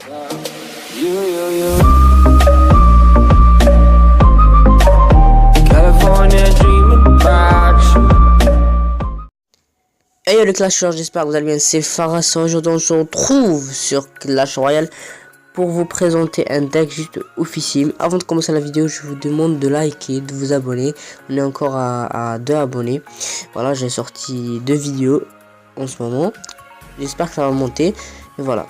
Hey le Clashers, j'espère que vous allez bien, c'est Faras. Aujourd'hui on se retrouve sur Clash Royale pour vous présenter un deck juste oufissime. Avant de commencer la vidéo, je vous demande de liker, de vous abonner. On est encore à 2 abonnés. Voilà, j'ai sorti 2 vidéos en ce moment. J'espère que ça va monter. Et voilà.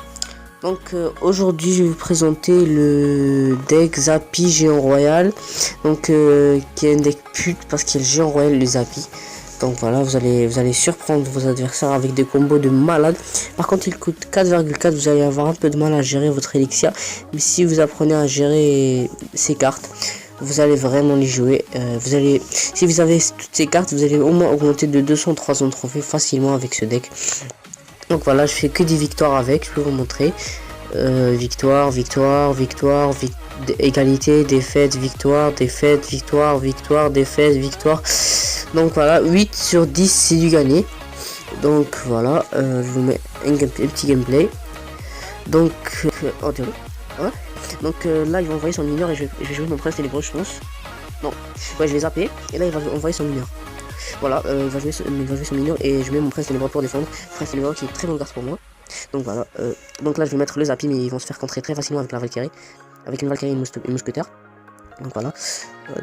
Donc aujourd'hui je vais vous présenter le deck Zappy Géant Royal. Donc qui est un deck pute parce qu'il y a le Géant Royal et le Zappy. Donc voilà, vous allez surprendre vos adversaires avec des combos de malade. Par contre, il coûte 4,4. Vous allez avoir un peu de mal à gérer votre élixir. Mais si vous apprenez à gérer ces cartes, vous allez vraiment les jouer. Si vous avez toutes ces cartes, vous allez au moins augmenter de 200-300 trophées facilement avec ce deck. Donc voilà, je fais que des victoires avec. Je peux vous montrer. Victoire, égalité, défaite, victoire, défaite, victoire, défaite, victoire. Donc voilà, 8 sur 10 c'est du gagné. Donc voilà, je vous mets un petit gameplay. Donc ouais. Donc là il va envoyer son mineur et je vais jouer mon prince ténébreux, je pense. Non, ouais, je vais zapper et là il va envoyer son mineur. Voilà, il va jouer son mineur et je mets mon prince ténébreux pour défendre. Prince ténébreux qui est très bonne carte pour moi. Donc voilà, donc là je vais mettre le Zappy, mais ils vont se faire contrer très facilement avec la Valkyrie. Avec une Valkyrie et une mousquetaire. Donc voilà,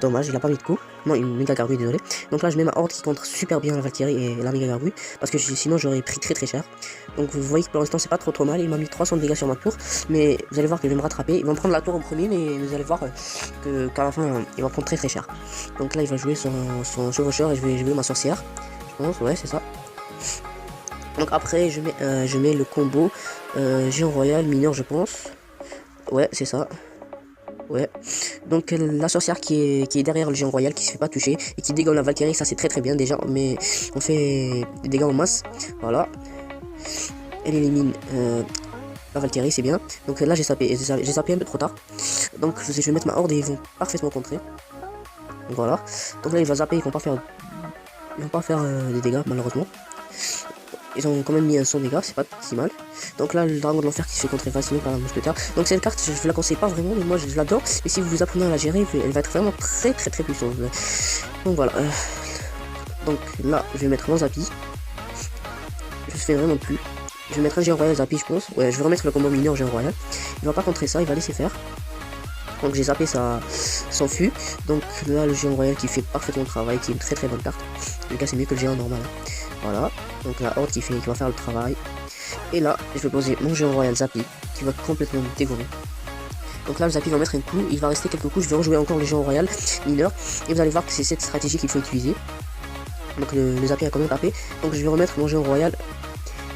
dommage, il a pas mis de coup. Non, une méga gargouille, désolé. Donc là je mets ma horde qui contre super bien la Valkyrie et la méga gargouille. Parce que sinon j'aurais pris très cher. Donc vous voyez que pour l'instant c'est pas trop mal. Il m'a mis 300 de dégâts sur ma tour. Mais vous allez voir qu'il va me rattraper. Ils vont prendre la tour au premier, mais vous allez voir qu'à la fin il va prendre très cher. Donc là il va jouer son chevaucheur et je vais jouer ma sorcière. Je pense, ouais c'est ça. Donc après je mets le combo Géant Royal mineur, je pense. Ouais c'est ça. Ouais, donc la sorcière qui est derrière le Géant Royal, qui se fait pas toucher et qui dégomme la Valkyrie, ça c'est très bien déjà, mais on fait des dégâts en masse. Voilà, elle élimine la Valkyrie, c'est bien. Donc là j'ai zappé un peu trop tard, donc je vais mettre ma horde et ils vont parfaitement contrer. Donc voilà, donc là il va zapper, ils vont pas faire des dégâts malheureusement. Ils ont quand même mis un 100 dégâts, c'est pas si mal. Donc là, le dragon de l'enfer qui se fait contrer facilement par la mousquetaire. Donc cette carte, je vous la conseille pas vraiment, mais moi je l'adore. Et si vous apprenez à la gérer, elle va être vraiment très puissante. Donc voilà. Donc là, je vais mettre mon Zappy. Je fais vraiment plus. Je vais mettre un Géant Royal Zappy, je pense. Ouais, je vais remettre le combo mineur Géant Royal. Il va pas contrer ça, il va laisser faire. Donc j'ai zappé son fût. Donc là, le Géant Royal qui fait parfaitement le travail, qui est une très bonne carte. En tout cas, c'est mieux que le Géant normal. Voilà, donc la horde qui va faire le travail. Et là, je vais poser mon Géant Royal Zappy qui va complètement me dégommer. Donc là, le Zappy va mettre un coup, il va rester quelques coups. Je vais rejouer encore le Géant Royal mineur. Et vous allez voir que c'est cette stratégie qu'il faut utiliser. Donc le Zappy a quand même tapé. Donc je vais remettre mon Géant Royal.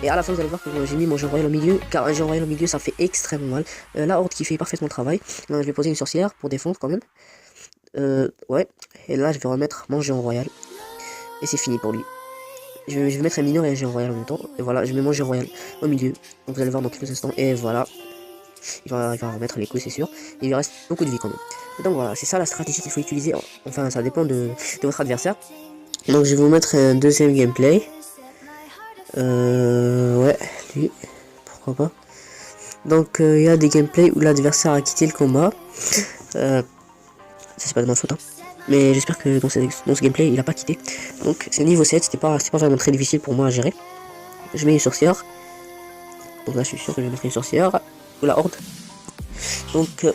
Et à la fin, vous allez voir que j'ai mis mon Géant Royal au milieu. Car un Géant Royal au milieu, ça fait extrêmement mal. La horde qui fait parfaitement le travail. Je vais poser une sorcière pour défendre quand même. Ouais. Et là, je vais remettre mon Géant Royal. Et c'est fini pour lui. Je vais mettre un mineur et un Géant Royal en même temps. Et voilà, je mets mon Géant Royal au milieu. Donc vous allez voir dans quelques instants. Et voilà. Il va remettre les coups, c'est sûr. Et il lui reste beaucoup de vie quand même. Et donc voilà, c'est ça la stratégie qu'il faut utiliser. Enfin, ça dépend de votre adversaire. Donc je vais vous mettre un deuxième gameplay. Ouais, lui. Pourquoi pas. Donc il y a des gameplays où l'adversaire a quitté le combat. Ça c'est pas de ma faute, hein. Mais j'espère que dans ce gameplay il a pas quitté. Donc c'est niveau 7, c'était pas vraiment très difficile pour moi à gérer. Je mets une sorcière. Donc là je suis sûr que je vais mettre une sorcière. Ou la horde. Donc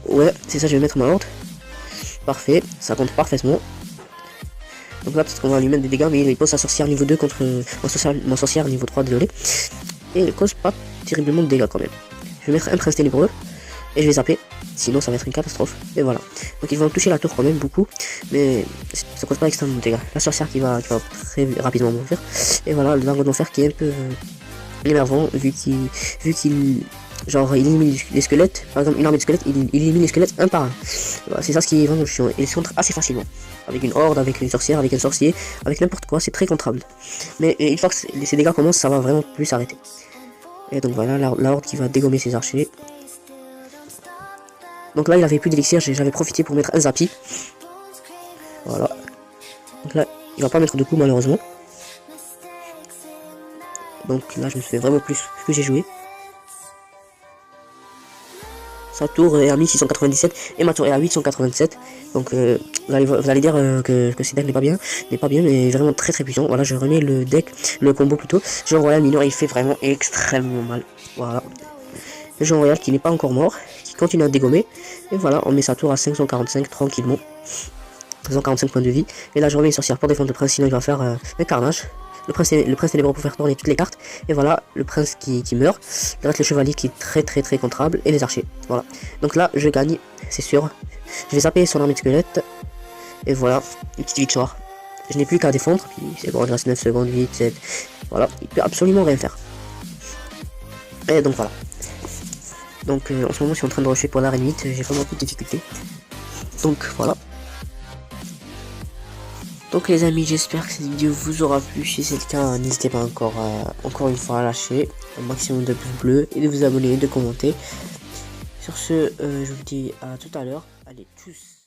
ouais, c'est ça, je vais mettre ma horde. Parfait, ça compte parfaitement. Donc là peut-être qu'on va lui mettre des dégâts, mais il pose sa sorcière niveau 2 contre ma sorcière niveau 3, désolé. Et il cause pas terriblement de dégâts quand même. Je vais mettre un prince ténébreux. Et je vais zapper, sinon ça va être une catastrophe. Et voilà. Donc ils vont toucher la tour quand même beaucoup. Mais ça cause pas extrêmement de dégâts. La sorcière qui va très rapidement mourir. Et voilà, le dragon d'enfer qui est un peu énervant vu qu'il genre il élimine les squelettes. Par exemple une armée de squelettes, il élimine les squelettes un par un. Voilà, c'est ça ce qui est vraiment chiant. Il se contre assez facilement. Avec une horde, avec une sorcière, avec un sorcier, avec n'importe quoi, c'est très contrable. Mais une fois que ces dégâts commencent, ça va vraiment plus s'arrêter. Et donc voilà, la horde qui va dégommer ses archers. Donc là il avait plus d'élixir, j'avais profité pour mettre un Zappy. Voilà. Donc là il va pas mettre de coup malheureusement. Donc là je me suis fait vraiment plus que j'ai joué. sa tour est à 1697 et ma tour est à 887. Donc vous allez dire que ce deck n'est pas bien, mais vraiment très très puissant. Voilà, je remets le combo plutôt. Jean Royal mineur, il fait vraiment extrêmement mal. Voilà. Le Jean Royal qui n'est pas encore mort, qui continue à dégommer. Et voilà, on met sa tour à 545 tranquillement. 545 points de vie. Et là je remets une sorcière pour défendre le prince, sinon il va faire un carnage. Le prince ténébreux pour faire tourner toutes les cartes. Et voilà, le prince qui meurt. Il reste le chevalier qui est très contrable. Et les archers. Voilà. Donc là, je gagne, c'est sûr. Je vais zapper son armée de squelettes. Et voilà, une petite victoire. Je n'ai plus qu'à défendre. Puis c'est bon, il reste 9 secondes, 8, 7. Voilà, il peut absolument rien faire. Et donc voilà. Donc en ce moment, je suis en train de rusher pour la reine 8. J'ai vraiment beaucoup de difficultés. Donc voilà. Donc les amis, j'espère que cette vidéo vous aura plu. Si c'est le cas, n'hésitez pas encore une fois à lâcher un maximum de pouces bleus et de vous abonner et de commenter. Sur ce, je vous dis à tout à l'heure. Allez, tchuss.